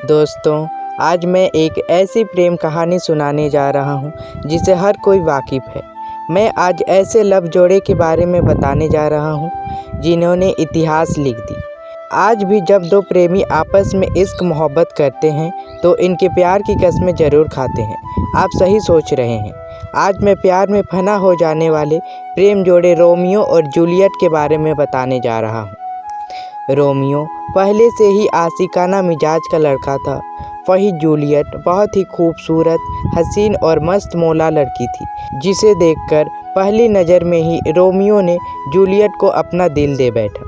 दोस्तों, आज मैं एक ऐसी प्रेम कहानी सुनाने जा रहा हूँ जिसे हर कोई वाकिफ़ है। मैं आज ऐसे लव जोड़े के बारे में बताने जा रहा हूँ जिन्होंने इतिहास लिख दी। आज भी जब दो प्रेमी आपस में इश्क मोहब्बत करते हैं तो इनके प्यार की कस्में ज़रूर खाते हैं। आप सही सोच रहे हैं। आज मैं प्यार में फना हो जाने वाले प्रेम जोड़े रोमियो और जूलियट के बारे में बताने जा रहा हूँ। रोमियो पहले से ही आशिकाना मिजाज का लड़का था। वही जूलियट बहुत ही खूबसूरत, हसीन और मस्त मौला लड़की थी, जिसे देखकर पहली नज़र में ही रोमियो ने जूलियट को अपना दिल दे बैठा।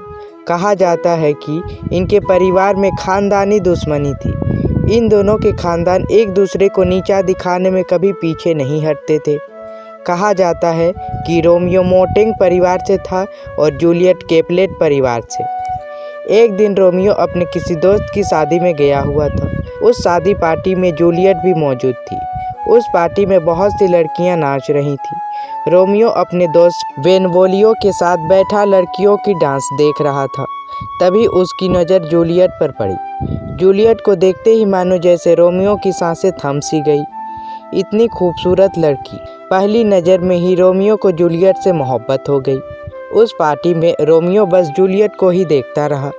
कहा जाता है कि इनके परिवार में खानदानी दुश्मनी थी। इन दोनों के खानदान एक दूसरे को नीचा दिखाने में कभी पीछे नहीं हटते थे। कहा जाता है कि रोमियो मोटेंग परिवार से था और जूलियट कैपुलेट परिवार से। एक दिन रोमियो अपने किसी दोस्त की शादी में गया हुआ था। उस शादी पार्टी में जूलियट भी मौजूद थी। उस पार्टी में बहुत सी लड़कियां नाच रही थीं। रोमियो अपने दोस्त बेनवोलियो के साथ बैठा लड़कियों की डांस देख रहा था। तभी उसकी नज़र जूलियट पर पड़ी। जूलियट को देखते ही मानो जैसे रोमियो की सांसें थम सी गई। इतनी खूबसूरत लड़की, पहली नज़र में ही रोमियो को जूलियट से मोहब्बत हो गई। उस पार्टी में रोमियो बस जूलियट को ही देखता रहा।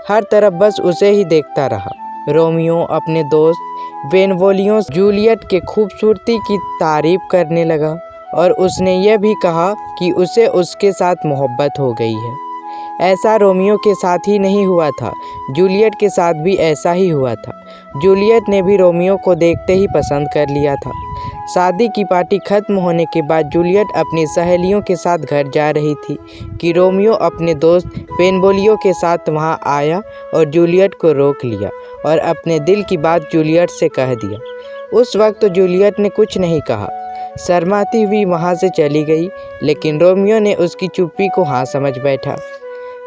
हर तरफ बस उसे ही देखता रहा। रोमियो अपने दोस्त बेनवोलियो जूलियट के खूबसूरती की तारीफ करने लगा और उसने यह भी कहा कि उसे उसके साथ मोहब्बत हो गई है। ऐसा रोमियो के साथ ही नहीं हुआ था, जूलियट के साथ भी ऐसा ही हुआ था। जूलियट ने भी रोमियो को देखते ही पसंद कर लिया था। शादी की पार्टी खत्म होने के बाद जूलियट अपनी सहेलियों के साथ घर जा रही थी कि रोमियो अपने दोस्त बेनवोलियो के साथ वहां आया और जूलियट को रोक लिया और अपने दिल की बात जूलियट से कह दिया। उस वक्त तो जूलियट ने कुछ नहीं कहा, शर्माती हुई वहां से चली गई, लेकिन रोमियो ने उसकी चुप्पी को हाँ समझ बैठा।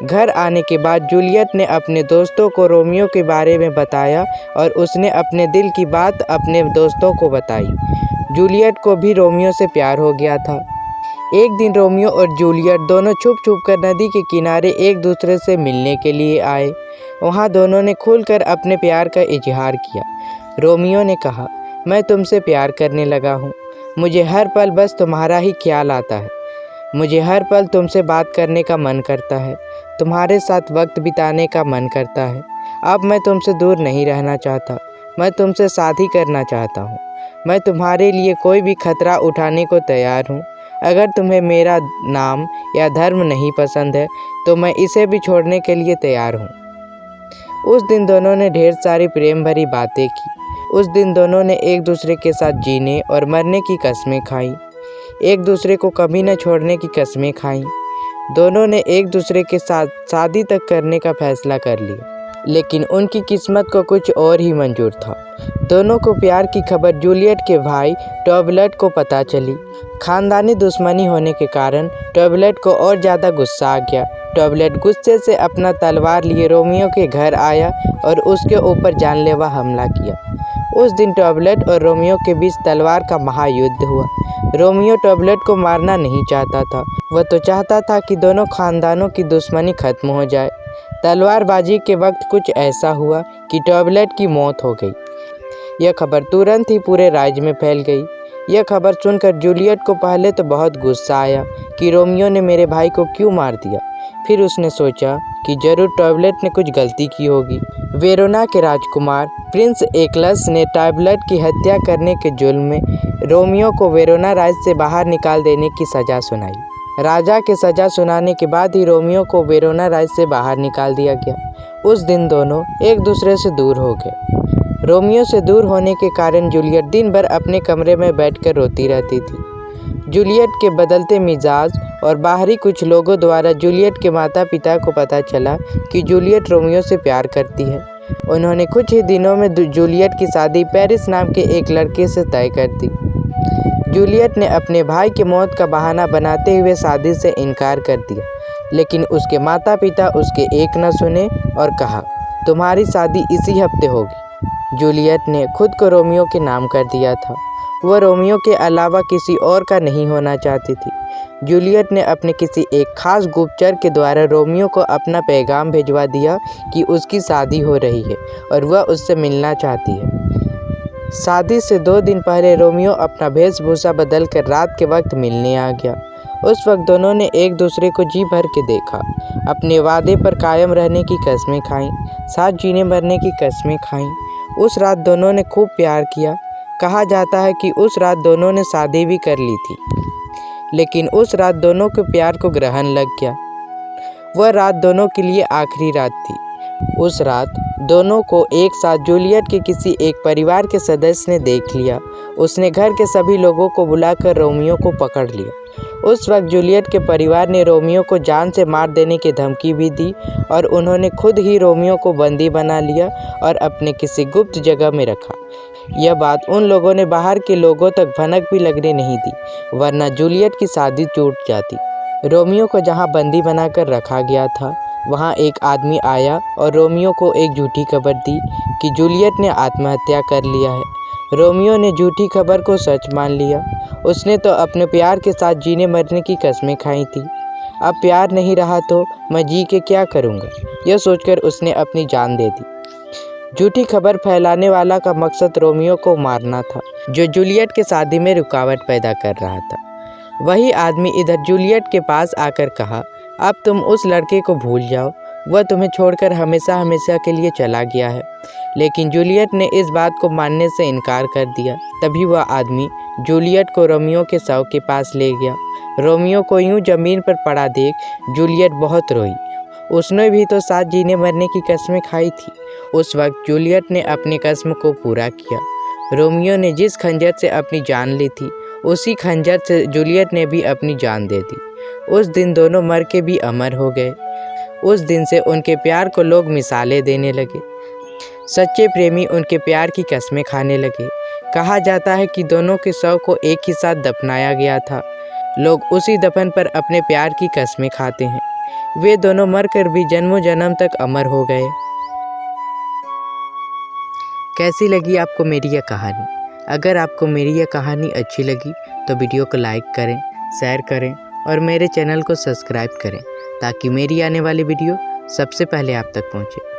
घर आने के बाद जूलियट ने अपने दोस्तों को रोमियो के बारे में बताया और उसने अपने दिल की बात अपने दोस्तों को बताई। जूलियट को भी रोमियो से प्यार हो गया था। एक दिन रोमियो और जूलियट दोनों छुप छुप कर नदी के किनारे एक दूसरे से मिलने के लिए आए। वहाँ दोनों ने खुलकर अपने प्यार का इजहार किया। रोमियो ने कहा, मैं तुमसे प्यार करने लगा हूँ। मुझे हर पल बस तुम्हारा ही ख्याल आता है। मुझे हर पल तुमसे बात करने का मन करता है, तुम्हारे साथ वक्त बिताने का मन करता है। अब मैं तुमसे दूर नहीं रहना चाहता, मैं तुमसे शादी करना चाहता हूँ। मैं तुम्हारे लिए कोई भी खतरा उठाने को तैयार हूँ। अगर तुम्हें मेरा नाम या धर्म नहीं पसंद है तो मैं इसे भी छोड़ने के लिए तैयार हूँ। उस दिन दोनों ने ढेर सारी प्रेम भरी बातें की। उस दिन दोनों ने एक दूसरे के साथ जीने और मरने की कस्में खाई, एक दूसरे को कभी न छोड़ने की कस्में खाई। दोनों ने एक दूसरे के साथ शादी तक करने का फैसला कर लिया, लेकिन उनकी किस्मत को कुछ और ही मंजूर था। दोनों को प्यार की खबर जूलियट के भाई टॉबलेट को पता चली। खानदानी दुश्मनी होने के कारण टॉबलेट को और ज़्यादा गुस्सा आ गया। टॉबलेट गुस्से से अपना तलवार लिए रोमियो के घर आया और उसके ऊपर जानलेवा हमला किया। उस दिन टॉबलेट और रोमियो के बीच तलवार का महायुद्ध हुआ। रोमियो टॉबलेट को मारना नहीं चाहता था, वह तो चाहता था कि दोनों खानदानों की दुश्मनी खत्म हो जाए। तलवारबाजी के वक्त कुछ ऐसा हुआ कि टॉबलेट की मौत हो गई। यह खबर तुरंत ही पूरे राज्य में फैल गई। यह खबर सुनकर जूलियट को पहले तो बहुत गुस्सा आया कि रोमियो ने मेरे भाई को क्यों मार दिया। फिर उसने सोचा कि जरूर टॉबलेट ने कुछ गलती की होगी। वेरोना के राजकुमार प्रिंस एक्लस ने टॉबलेट की हत्या करने के जुल्म में रोमियो को वेरोना राज्य से बाहर निकाल देने की सज़ा सुनाई। राजा के सज़ा सुनाने के बाद ही रोमियो को वेरोना राज्य से बाहर निकाल दिया गया। उस दिन दोनों एक दूसरे से दूर हो गए। रोमियो से दूर होने के कारण जूलियट दिन भर अपने कमरे में बैठकर रोती रहती थी। जूलियट के बदलते मिजाज और बाहरी कुछ लोगों द्वारा जूलियट के माता पिता को पता चला कि जूलियट रोमियो से प्यार करती है। उन्होंने कुछ ही दिनों में जूलियट की शादी पेरिस नाम के एक लड़के से तय कर दी। जूलियट ने अपने भाई की मौत का बहाना बनाते हुए शादी से इनकार कर दिया, लेकिन उसके माता पिता उसके एक न सुने और कहा, तुम्हारी शादी इसी हफ्ते होगी। जूलियट ने खुद को रोमियो के नाम कर दिया था। वह रोमियो के अलावा किसी और का नहीं होना चाहती थी। जूलियट ने अपने किसी एक खास गुप्तचर के द्वारा रोमियो को अपना पैगाम भिजवा दिया कि उसकी शादी हो रही है और वह उससे मिलना चाहती है। शादी से 2 दिन पहले रोमियो अपना वेशभूषा बदलकर रात के वक्त मिलने आ गया। उस वक्त दोनों ने एक दूसरे को जी भर के देखा, अपने वादे पर कायम रहने की कस्में खाईं, साथ जीने मरने की कस्में खाईं। उस रात दोनों ने खूब प्यार किया। कहा जाता है कि उस रात दोनों ने शादी भी कर ली थी, लेकिन उस रात दोनों के प्यार को ग्रहण लग गया। वह रात दोनों के लिए आखिरी रात थी। उस रात दोनों को एक साथ जूलियट के किसी एक परिवार के सदस्य ने देख लिया। उसने घर के सभी लोगों को बुलाकर रोमियो को पकड़ लिया। उस वक्त जूलियट के परिवार ने रोमियो को जान से मार देने की धमकी भी दी और उन्होंने खुद ही रोमियो को बंदी बना लिया और अपने किसी गुप्त जगह में रखा। यह बात उन लोगों ने बाहर के लोगों तक भनक भी लगने नहीं दी, वरना जूलियट की शादी टूट जाती। रोमियो को जहां बंदी बनाकर रखा गया था, वहां एक आदमी आया और रोमियो को एक झूठी खबर दी कि जूलियट ने आत्महत्या कर लिया है। रोमियो ने झूठी खबर को सच मान लिया। उसने तो अपने प्यार के साथ जीने मरने की कस्में खाई थी। अब प्यार नहीं रहा तो मैं जी के क्या करूँगा, यह सोचकर उसने अपनी जान दे दी। झूठी खबर फैलाने वाला का मकसद रोमियो को मारना था, जो जूलियट के शादी में रुकावट पैदा कर रहा था। वही आदमी इधर जूलियट के पास आकर कहा, अब तुम उस लड़के को भूल जाओ, वह तुम्हें छोड़कर हमेशा हमेशा के लिए चला गया है। लेकिन जूलियट ने इस बात को मानने से इनकार कर दिया। तभी वह आदमी जूलियट को रोमियो के शव के पास ले गया। रोमियो को यूं जमीन पर पड़ा देख जूलियट बहुत रोई। उसने भी तो साथ जीने मरने की कस्में खाई थी। उस वक्त जूलियट ने अपनी कसम को पूरा किया। रोमियो ने जिस खंजर से अपनी जान ली थी, उसी खंजर से जूलियट ने भी अपनी जान दे दी। उस दिन दोनों मर के भी अमर हो गए। उस दिन से उनके प्यार को लोग मिसालें देने लगे। सच्चे प्रेमी उनके प्यार की कस्में खाने लगे। कहा जाता है कि दोनों के शव को एक ही साथ दफनाया गया था। लोग उसी दफन पर अपने प्यार की कस्में खाते हैं। वे दोनों मरकर भी जन्मों जन्म तक अमर हो गए। कैसी लगी आपको मेरी यह कहानी? अगर आपको मेरी यह कहानी अच्छी लगी तो वीडियो को लाइक करें, शेयर करें और मेरे चैनल को सब्सक्राइब करें, ताकि मेरी आने वाली वीडियो सबसे पहले आप तक पहुंचे।